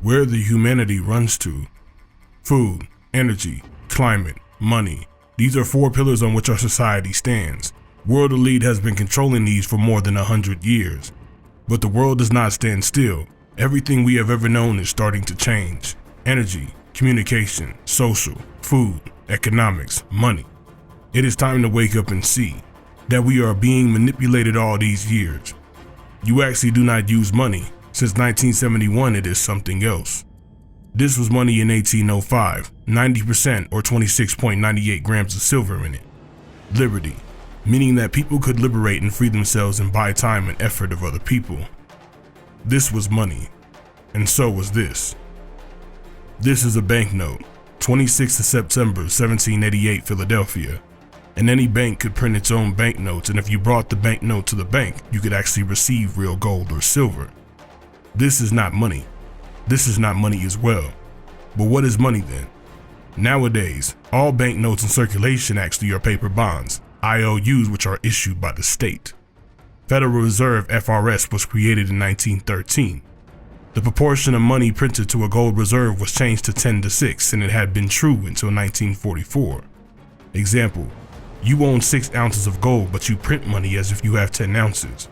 where the humanity runs to. Food, energy, climate, money. These are four pillars on which our society stands. World elite has been controlling these for more than 100 years. But the world does not stand still. Everything we have ever known is starting to change. Energy, communication, social, food, economics, money. It is time to wake up and see that we are being manipulated all these years. You actually do not use money. Since 1971, it is something else. This was money in 1805, 90% or 26.98 grams of silver in it. Liberty, meaning that people could liberate and free themselves and buy time and effort of other people. This was money, and so was this. This is a banknote, 26th of September, 1788, Philadelphia. And any bank could print its own banknotes, and if you brought the banknote to the bank, you could actually receive real gold or silver. This is not money. This is not money as well. But what is money then? Nowadays, all banknotes in circulation actually are paper bonds, IOUs, which are issued by the state. Federal Reserve FRS was created in 1913. The proportion of money printed to a gold reserve was changed to 10:6, and it had been true until 1944. Example, you own 6 ounces of gold, but you print money as if you have 10 ounces.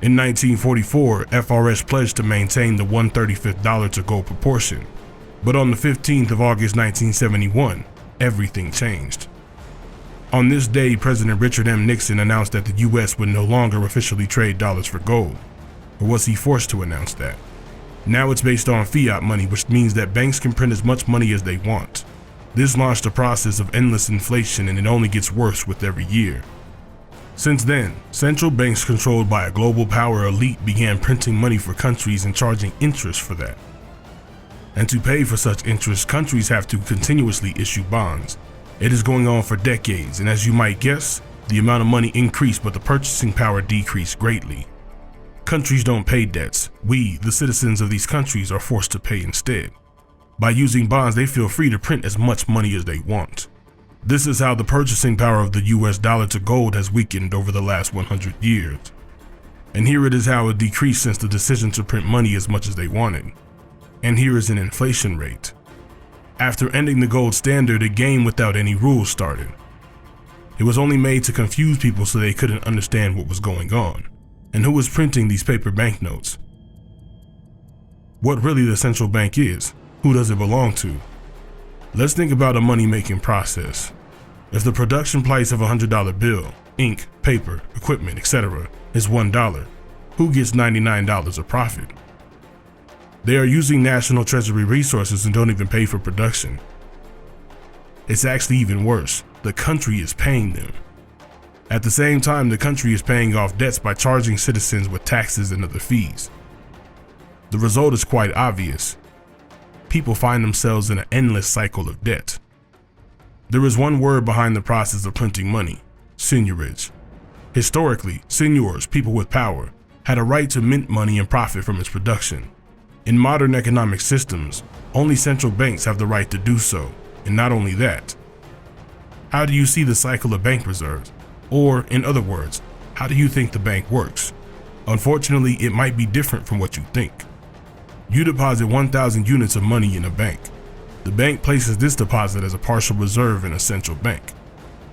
In 1944, FRS pledged to maintain the 1/35 dollar to gold proportion, but on the 15th of August 1971, everything changed. On this day, President Richard M. Nixon announced that the US would no longer officially trade dollars for gold. Or was he forced to announce that? Now it's based on fiat money, which means that banks can print as much money as they want. This launched a process of endless inflation, and it only gets worse with every year. Since then, central banks controlled by a global power elite began printing money for countries and charging interest for that. And to pay for such interest, countries have to continuously issue bonds. It is going on for decades, and as you might guess, the amount of money increased but the purchasing power decreased greatly. Countries don't pay debts. We, the citizens of these countries, are forced to pay instead. By using bonds, they feel free to print as much money as they want. This is how the purchasing power of the US dollar to gold has weakened over the last 100 years. And here it is how it decreased since the decision to print money as much as they wanted. And here is an inflation rate. After ending the gold standard, a game without any rules started. It was only made to confuse people so they couldn't understand what was going on. And who was printing these paper banknotes? What really the central bank is? Who does it belong to? Let's think about a money-making process. If the production price of a $100 bill, ink, paper, equipment, etc. is $1, who gets $99 of profit? They are using national treasury resources and don't even pay for production. It's actually even worse. The country is paying them. At the same time, the country is paying off debts by charging citizens with taxes and other fees. The result is quite obvious. People find themselves in an endless cycle of debt. There is one word behind the process of printing money: seigniorage. Historically, seigneurs, people with power, had a right to mint money and profit from its production. In modern economic systems, only central banks have the right to do so, and not only that. How do you see the cycle of bank reserves? Or, in other words, how do you think the bank works? Unfortunately, it might be different from what you think. You deposit 1,000 units of money in a bank. The bank places this deposit as a partial reserve in a central bank.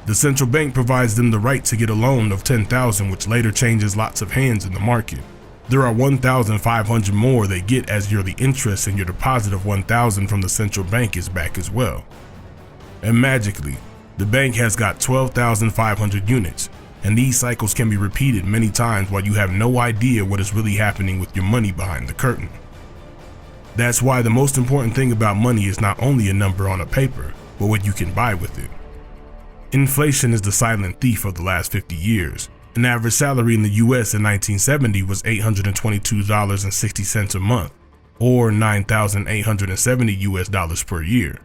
The central bank provides them the right to get a loan of 10,000, which later changes lots of hands in the market. There are 1,500 more they get as the interest, and your deposit of 1,000 from the central bank is back as well. And magically, the bank has got 12,500 units, and these cycles can be repeated many times while you have no idea what is really happening with your money behind the curtain. That's why the most important thing about money is not only a number on a paper, but what you can buy with it. Inflation is the silent thief of the last 50 years. An average salary in the US in 1970 was $822.60 a month, or $9,870 per year.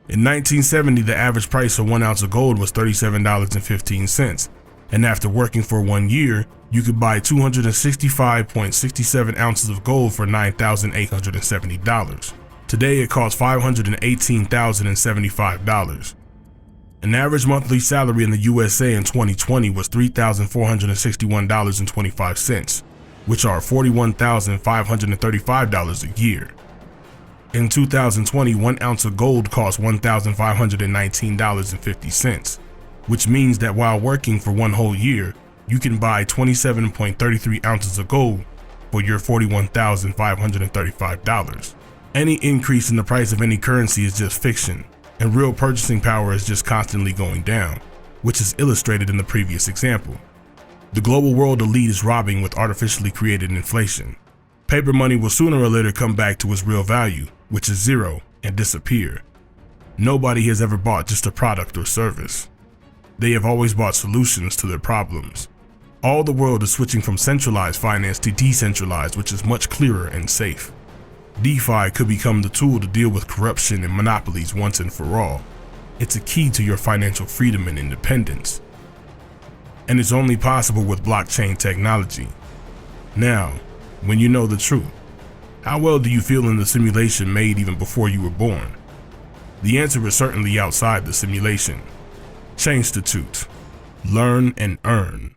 In 1970, the average price of 1 ounce of gold was $37.15, and after working for 1 year, you could buy 265.67 ounces of gold for $9,870. Today, it costs $518,075. An average monthly salary in the USA in 2020 was $3,461.25. which are $41,535 a year. In 2020, 1 ounce of gold cost $1,519.50, which means that while working for one whole year, you can buy 27.33 ounces of gold for your $41,535. Any increase in the price of any currency is just fiction, and real purchasing power is just constantly going down, which is illustrated in the previous example. The global world elite is robbing with artificially created inflation. Paper money will sooner or later come back to its real value, which is zero, and disappear. Nobody has ever bought just a product or service. They have always bought solutions to their problems. All the world is switching from centralized finance to decentralized, which is much clearer and safe. DeFi could become the tool to deal with corruption and monopolies once and for all. It's a key to your financial freedom and independence. And it's only possible with blockchain technology. Now, when you know the truth, how well do you feel in the simulation made even before you were born? The answer is certainly outside the simulation. Change the tooth. Learn and earn.